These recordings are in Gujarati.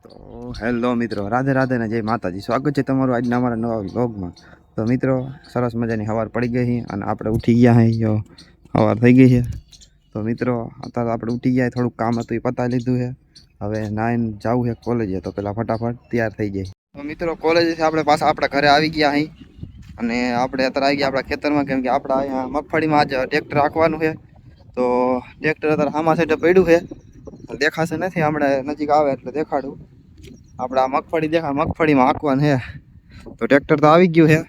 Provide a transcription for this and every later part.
તો હેલો મિત્રો, રાધે રાધે ને જય માતાજી. સ્વાગત છે તમારું આજના અમારા નવા વ્લોગમાં. તો મિત્રો, સરસ મજાની સવાર પડી ગઈ છે અને આપણે ઉઠી ગયા છે. સવાર થઈ ગઈ છે. તો મિત્રો, અત્યારે આપણે ઉઠી ગયા, થોડુંક કામ હતું એ પતાવી લીધું છે. હવે નાઈને જવું છે કોલેજે, તો પેલા ફટાફટ તૈયાર થઈ જાય. તો મિત્રો, કોલેજથી આપણે પાછા આપણા ઘરે આવી ગયા અહીં અને આપણે અત્યારે આવી ગયા આપણા ખેતરમાં, કેમ કે આપણા અહીંયા મગફળીમાં આજ ટ્રેક્ટર રાખવાનું છે. તો ટ્રેક્ટર અત્યારે સામા સાઈડે પડ્યું છે, દેખાશે નથી, હમણાં નજીક આવે એટલે દેખાડું. આપણે આ મગફળી મગફળીમાં હાંકવાનું છે. તો ટ્રેક્ટર તો આવી ગયું છે,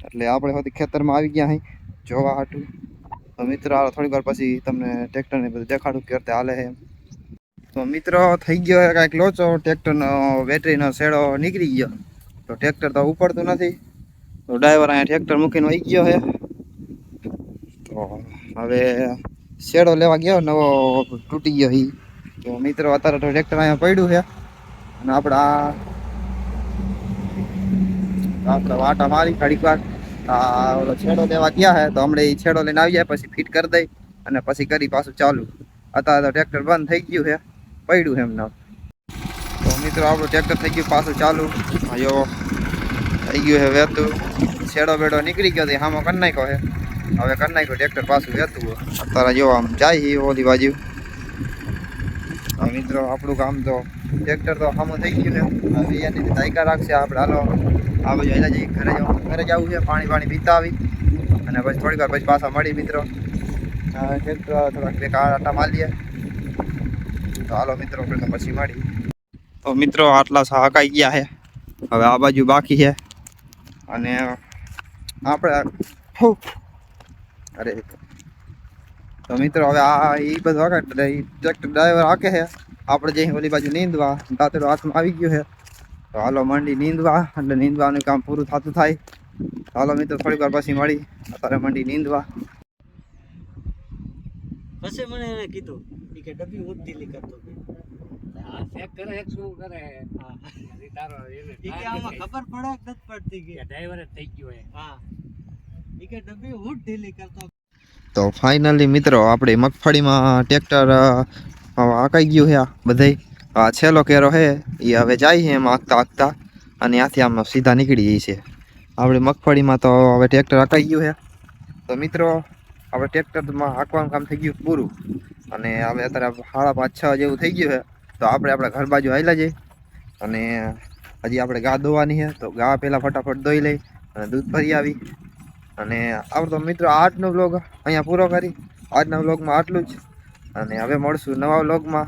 એટલે આપણે સુધી ખેતરમાં આવી ગયા અહીં જોવા હાટું. તો મિત્રો, થોડીક વાર પછી તમને ટ્રેક્ટરને બધું દેખાડું કે રીતે હાલે છે. તો મિત્રો, થઈ ગયો છે કાંઈક લોચો, ટ્રેક્ટરનો બેટરીનો શેડો નીકળી ગયો. તો ટ્રેક્ટર તો ઉપડતું નથી. તો ડ્રાઈવર અહીંયા ટ્રેક્ટર મૂકીને વહી ગયો છે. તો હવે શેડો લેવા ગયો, નવો તૂટી ગયો એ. તો મિત્રો, અત્યારે તો ટ્રેક્ટર અહીંયા પડ્યું છે અને આપણે વાટા મારી ઘડીક વાર ઓલો છેડો લેવા ગયા છે. તો હમણાં એ છેડો લઈને આવી જાય પછી ફિટ કરી દઈ અને પછી કરી પાછું ચાલુ. અત્યારે તો ટ્રેક્ટર બંધ થઈ ગયું છે, પડ્યું છે એમને. તો મિત્રો, આપણું ટ્રેક્ટર થઈ ગયું પાછું ચાલુ. યો થઈ ગયું છે વહેતું, છેડો બેડો નીકળી ગયો હતી, હામો કરી નાખ્યો છે. હવે કરી નાખ્યો ટ્રેક્ટર પાછું વહેતું. અત્યારે જો આમ જાય ઓલી બાજુ. મિત્રો, આપણું કામ તો ટ્રેક્ટર તો સામું થઈ ગયું છે. હવે એની તાયકા રાખશે આપણે. હાલો આ બાજુ એના જઈ ઘરે જવું છે, પાણી પીતા આવી અને પછી થોડીક વાર પછી પાછા મળી. મિત્રો, ટ્રેક્ટર થોડાક બે આટા મારીએ. તો હાલો મિત્રો, પછી મળી. તો મિત્રો, આટલા હકાઈ ગયા છે, હવે આ બાજુ બાકી છે અને આપણે અરે તો મિત્રો, હવે આ એ બધું આગળ ટ્રેક્ટર ડ્રાઈવર હાકે છે. આપણે જઈ ઓલી બાજુ નીંદવા, દાંતડો હાથમાં આવી ગયું છે. તો હાલો મંડી નીંદવા, એટલે નીંદવાનું કામ પૂરું થતું થાય. હાલો મિત્રો, થોડીક વાર પછી મળી. અત્યારે મંડી નીંદવા. પછી મને એને કીધું કે ડબ્બી ઊંધી લી કરતો આ ચેક કરે એક શું કરે. હા તારો એને કે આમાં ખબર પડે કે નથી પડતી કે ડ્રાઈવર જ થઈ ગયો હે. હા ઈ કે ડબ્બી ઊંધી લી કરતો. તો ફાઇનલી મિત્રો, આપણે મગફળીમાં ટ્રેક્ટર હાંકાઈ ગયું છે. બધે આ છેલ્લો કેરો છે એ હવે જાય છે એમ હાંકતા અને ત્યાંથી આમ સીધા નીકળી જાય છે. આપણે મગફળીમાં તો હવે ટ્રેક્ટર હાંકાઈ ગયું છે. તો મિત્રો, આપણે ટ્રેક્ટરમાં હાંકવાનું કામ થઈ ગયું પૂરું અને હવે અત્યારે 5:30-6 જેવું થઈ ગયું છે. તો આપણે આપણા ઘર બાજુ હાલ્યા જઈએ અને હજી આપણે ગા દોવાની છે. તો ગા પહેલાં ફટાફટ દોઈ લઈ અને દૂધ ભરી આવી. અને આપણે તો મિત્રો, આજનો વ્લોગ અહીંયા પૂરો કરી. આજના વ્લોગમાં આટલું જ અને હવે મળશું નવા વ્લોગમાં.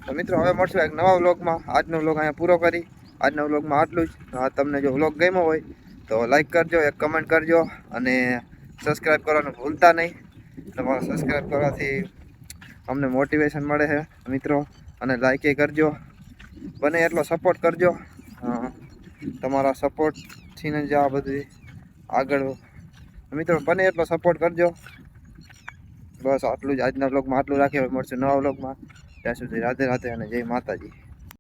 તો મિત્રો, હવે મળશું એક નવા વ્લોગમાં. આજનો વ્લોગ અહીંયા પૂરો કરી. આજના વ્લોગમાં આટલું જ. તમને જો વ્લોગ ગમ્યો હોય તો લાઈક કરજો, એક કમેન્ટ કરજો અને સબસ્ક્રાઈબ કરવાનું ભૂલતા નહીં. તમારે સબસ્ક્રાઈબ કરવાથી અમને મોટિવેશન મળે છે મિત્રો. અને લાઈક એ કરજો, બને એટલો સપોર્ટ કરજો. તમારા સપોર્ટથી જ આ બધું આગળ મિત્રો, બને એટલો સપોર્ટ કરજો. બસ આટલું જ આજના વ્લોગમાં આટલું રાખીએ. મળશે નવા વ્લોગમાં. ત્યાં સુધી રાધે રાધે અને જય માતાજી.